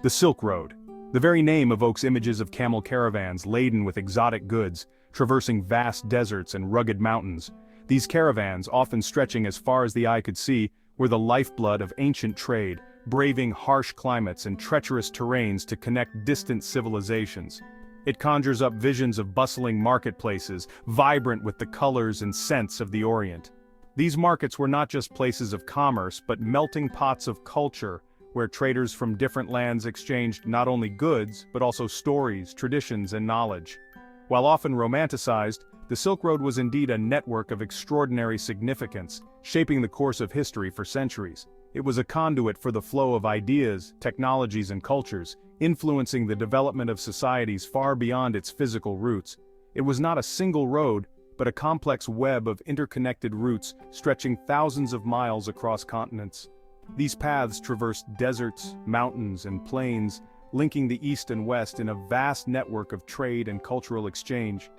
The Silk Road. The very name evokes images of camel caravans laden with exotic goods, traversing vast deserts and rugged mountains. These caravans, often stretching as far as the eye could see, were the lifeblood of ancient trade, braving harsh climates and treacherous terrains to connect distant civilizations. It conjures up visions of bustling marketplaces, vibrant with the colors and scents of the Orient. These markets were not just places of commerce but melting pots of culture, where traders from different lands exchanged not only goods but also stories, traditions, and knowledge. While often romanticized, the Silk Road was indeed a network of extraordinary significance, shaping the course of history for centuries. It was a conduit for the flow of ideas, technologies, and cultures, influencing the development of societies far beyond its physical roots. It was not a single road, but a complex web of interconnected routes stretching thousands of miles across continents. These paths traversed deserts, mountains, and plains, linking the East and West in a vast network of trade and cultural exchange.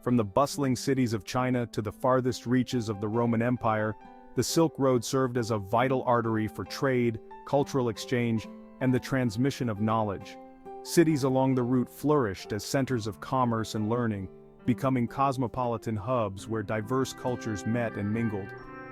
From the bustling cities of China to the farthest reaches of the Roman Empire, the Silk Road served as a vital artery for trade, cultural exchange, and the transmission of knowledge. Cities along the route flourished as centers of commerce and learning, becoming cosmopolitan hubs where diverse cultures met and mingled.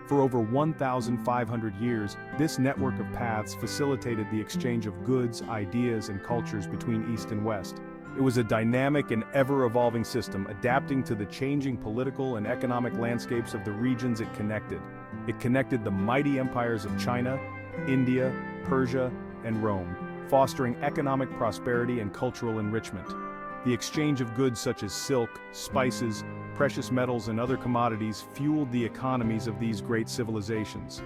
For over 1,500 years, this network of paths facilitated the exchange of goods, ideas, and cultures between East and West. It was a dynamic and ever-evolving system, adapting to the changing political and economic landscapes of the regions it connected. It connected the mighty empires of China, India, Persia, and Rome, fostering economic prosperity and cultural enrichment. The exchange of goods such as silk, spices, precious metals, and other commodities fueled the economies of these great civilizations.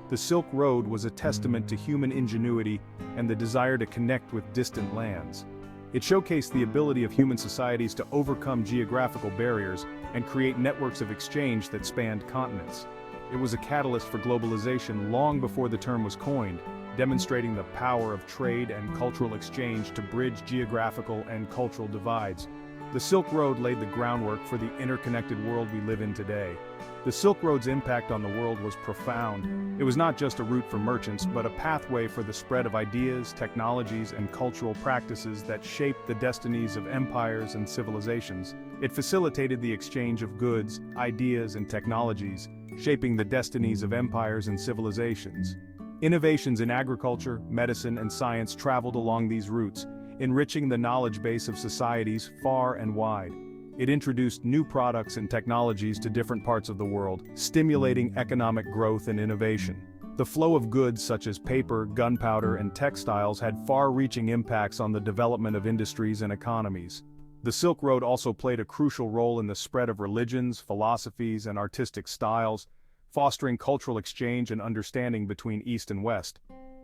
The Silk Road was a testament to human ingenuity and the desire to connect with distant lands. It showcased the ability of human societies to overcome geographical barriers and create networks of exchange that spanned continents. It was a catalyst for globalization long before the term was coined, demonstrating the power of trade and cultural exchange to bridge geographical and cultural divides. The Silk Road laid the groundwork for the interconnected world we live in today. The Silk Road's impact on the world was profound. It was not just a route for merchants, but a pathway for the spread of ideas, technologies, and cultural practices that shaped the destinies of empires and civilizations. It facilitated the exchange of goods, ideas, and technologies, shaping the destinies of empires and civilizations. Innovations in agriculture, medicine, and science traveled along these routes, enriching the knowledge base of societies far and wide. It introduced new products and technologies to different parts of the world, stimulating economic growth and innovation. The flow of goods such as paper, gunpowder, and textiles had far-reaching impacts on the development of industries and economies. The Silk Road also played a crucial role in the spread of religions, philosophies, and artistic styles, fostering cultural exchange and understanding between East and West.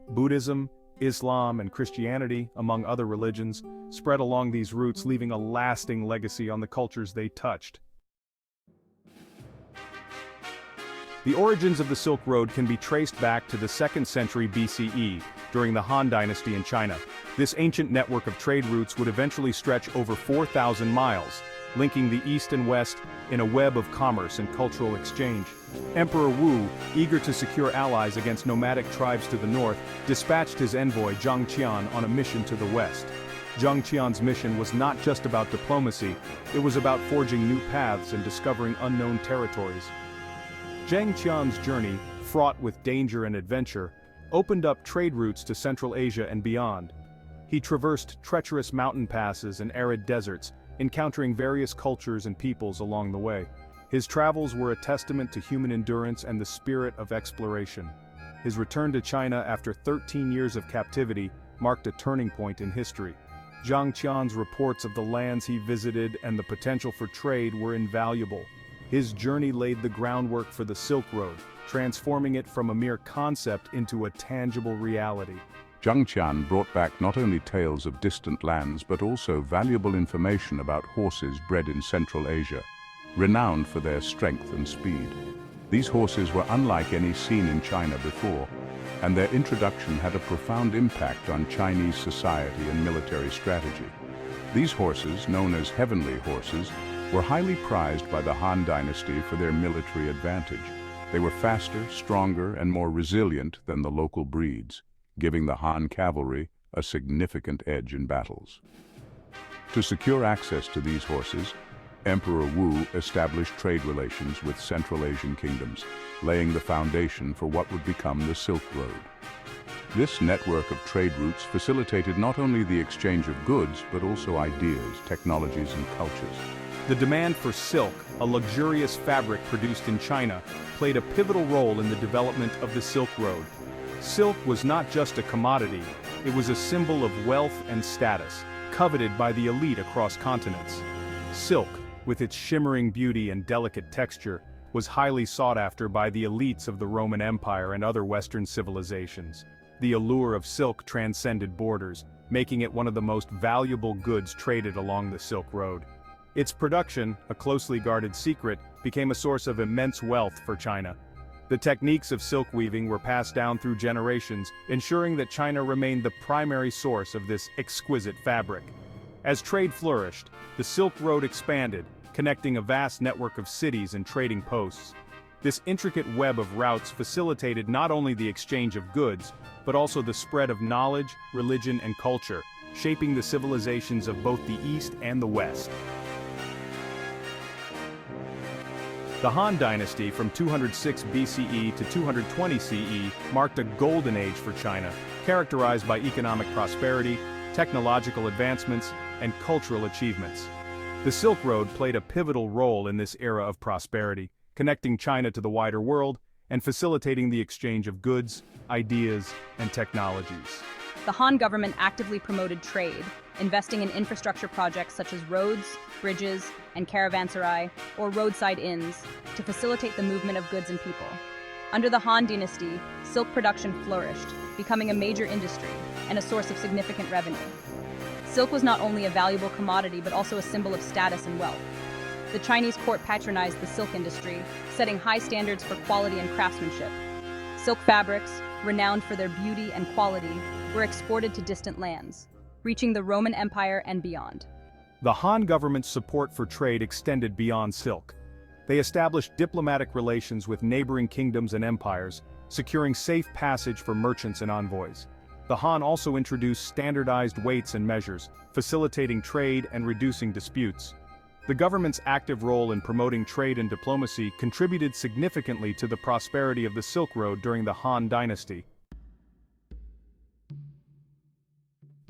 Buddhism, Islam, and Christianity, among other religions, spread along these routes, leaving a lasting legacy on the cultures they touched. The origins of the Silk Road can be traced back to the 2nd century BCE, during the Han Dynasty in China. This ancient network of trade routes would eventually stretch over 4,000 miles, linking the East and West in a web of commerce and cultural exchange. Emperor Wu, eager to secure allies against nomadic tribes to the north, dispatched his envoy Zhang Qian on a mission to the west. Zhang Qian's mission was not just about diplomacy, it was about forging new paths and discovering unknown territories. Zhang Qian's journey, fraught with danger and adventure, opened up trade routes to Central Asia and beyond. He traversed treacherous mountain passes and arid deserts, encountering various cultures and peoples along the way. His travels were a testament to human endurance and the spirit of exploration. His return to China after 13 years of captivity marked a turning point in history. Zhang Qian's reports of the lands he visited and the potential for trade were invaluable. His journey laid the groundwork for the Silk Road, transforming it from a mere concept into a tangible reality. Zhang Qian brought back not only tales of distant lands but also valuable information about horses bred in Central Asia, renowned for their strength and speed. These horses were unlike any seen in China before, and their introduction had a profound impact on Chinese society and military strategy. These horses, known as heavenly horses, were highly prized by the Han Dynasty for their military advantage. They were faster, stronger, and more resilient than the local breeds, giving the Han cavalry a significant edge in battles. To secure access to these horses, Emperor Wu established trade relations with Central Asian kingdoms, laying the foundation for what would become the Silk Road. This network of trade routes facilitated not only the exchange of goods, but also ideas, technologies, and cultures. The demand for silk, a luxurious fabric produced in China, played a pivotal role in the development of the Silk Road. Silk was not just a commodity, it was a symbol of wealth and status, coveted by the elite across continents. Silk, with its shimmering beauty and delicate texture, was highly sought after by the elites of the Roman Empire and other Western civilizations. The allure of silk transcended borders, making it one of the most valuable goods traded along the Silk Road. Its production, a closely guarded secret, became a source of immense wealth for China. The techniques of silk weaving were passed down through generations, ensuring that China remained the primary source of this exquisite fabric. As trade flourished, the Silk Road expanded, connecting a vast network of cities and trading posts. This intricate web of routes facilitated not only the exchange of goods, but also the spread of knowledge, religion, and culture, shaping the civilizations of both the East and the West. The Han Dynasty from 206 BCE to 220 CE marked a golden age for China, characterized by economic prosperity, technological advancements, and cultural achievements. The Silk Road played a pivotal role in this era of prosperity, connecting China to the wider world and facilitating the exchange of goods, ideas, and technologies. The Han government actively promoted trade, investing in infrastructure projects such as roads, bridges, and caravanserai, or roadside inns, to facilitate the movement of goods and people. Under the Han dynasty, silk production flourished, becoming a major industry and a source of significant revenue. Silk was not only a valuable commodity but also a symbol of status and wealth. The Chinese court patronized the silk industry, setting high standards for quality and craftsmanship. Silk fabrics, renowned for their beauty and quality, were exported to distant lands, reaching the Roman Empire and beyond. The Han government's support for trade extended beyond silk. They established diplomatic relations with neighboring kingdoms and empires, securing safe passage for merchants and envoys. The Han also introduced standardized weights and measures, facilitating trade and reducing disputes. The government's active role in promoting trade and diplomacy contributed significantly to the prosperity of the Silk Road during the Han Dynasty.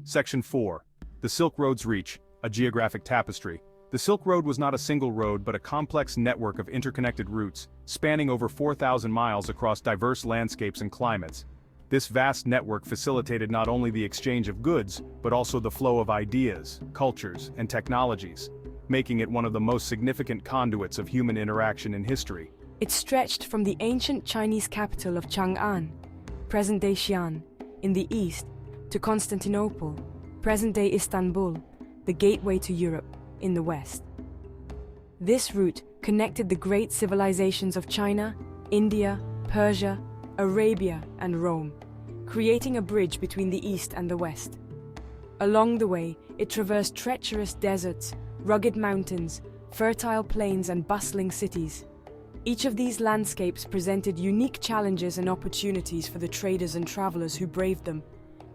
Section 4. The Silk Road's Reach, a Geographic Tapestry. The Silk Road was not a single road but a complex network of interconnected routes, spanning over 4,000 miles across diverse landscapes and climates. This vast network facilitated not only the exchange of goods, but also the flow of ideas, cultures, and technologies, making it one of the most significant conduits of human interaction in history. It stretched from the ancient Chinese capital of Chang'an, present-day Xi'an, in the east, to Constantinople, present-day Istanbul, the gateway to Europe, in the west. This route connected the great civilizations of China, India, Persia, Arabia, and Rome, creating a bridge between the east and the west. Along the way, it traversed treacherous deserts, rugged mountains, fertile plains, and bustling cities. Each of these landscapes presented unique challenges and opportunities for the traders and travelers who braved them,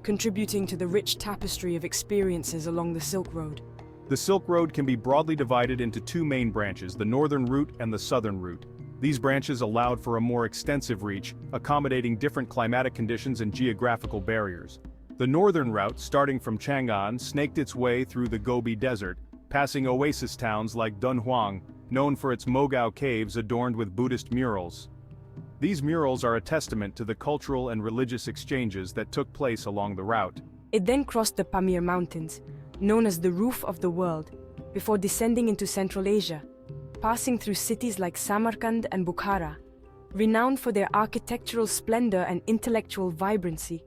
contributing to the rich tapestry of experiences along the Silk Road. The Silk Road can be broadly divided into two main branches, the northern route and the southern route. These branches allowed for a more extensive reach, accommodating different climatic conditions and geographical barriers. The northern route, starting from Chang'an, snaked its way through the Gobi Desert, passing oasis towns like Dunhuang, known for its Mogao caves adorned with Buddhist murals. These murals are a testament to the cultural and religious exchanges that took place along the route. It then crossed the Pamir Mountains, known as the Roof of the World, before descending into Central Asia, passing through cities like Samarkand and Bukhara, renowned for their architectural splendor and intellectual vibrancy.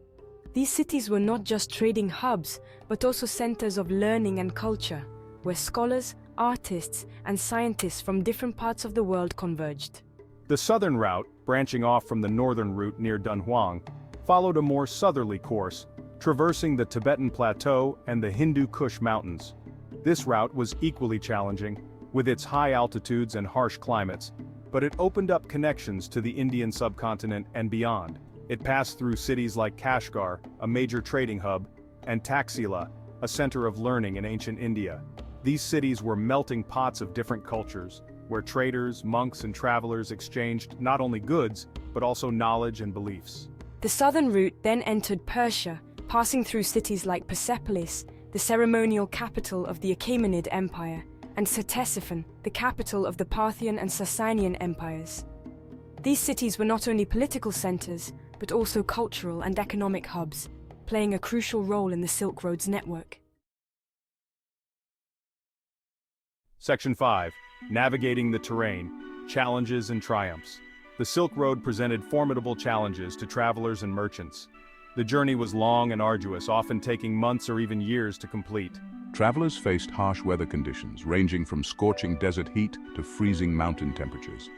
These cities were not just trading hubs, but also centers of learning and culture, where scholars, artists, and scientists from different parts of the world converged. The southern route, branching off from the northern route near Dunhuang, followed a more southerly course, traversing the Tibetan Plateau and the Hindu Kush Mountains. This route was equally challenging, with its high altitudes and harsh climates, but it opened up connections to the Indian subcontinent and beyond. It passed through cities like Kashgar, a major trading hub, and Taxila, a center of learning in ancient India. These cities were melting pots of different cultures, where traders, monks, and travelers exchanged not only goods, but also knowledge and beliefs. The southern route then entered Persia, passing through cities like Persepolis, the ceremonial capital of the Achaemenid Empire, and Ctesiphon, the capital of the Parthian and Sasanian empires. These cities were not only political centers, but also cultural and economic hubs, playing a crucial role in the Silk Road's network. Section 5. Navigating the terrain, challenges and triumphs. The Silk Road presented formidable challenges to travelers and merchants. The journey was long and arduous, often taking months or even years to complete. Travelers faced harsh weather conditions, ranging from scorching desert heat to freezing mountain temperatures.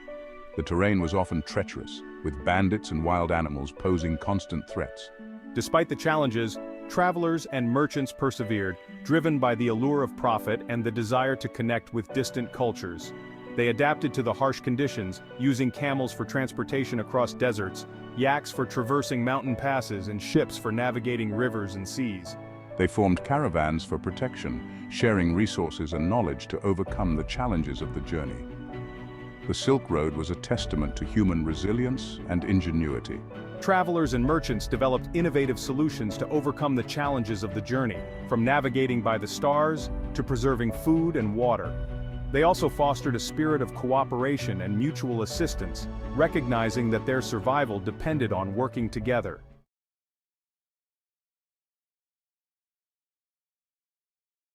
The terrain was often treacherous, with bandits and wild animals posing constant threats. Despite the challenges, travelers and merchants persevered, driven by the allure of profit and the desire to connect with distant cultures. They adapted to the harsh conditions, using camels for transportation across deserts, yaks for traversing mountain passes, and ships for navigating rivers and seas. They formed caravans for protection, sharing resources and knowledge to overcome the challenges of the journey. The Silk Road was a testament to human resilience and ingenuity. Travelers and merchants developed innovative solutions to overcome the challenges of the journey, from navigating by the stars to preserving food and water. They also fostered a spirit of cooperation and mutual assistance, recognizing that their survival depended on working together.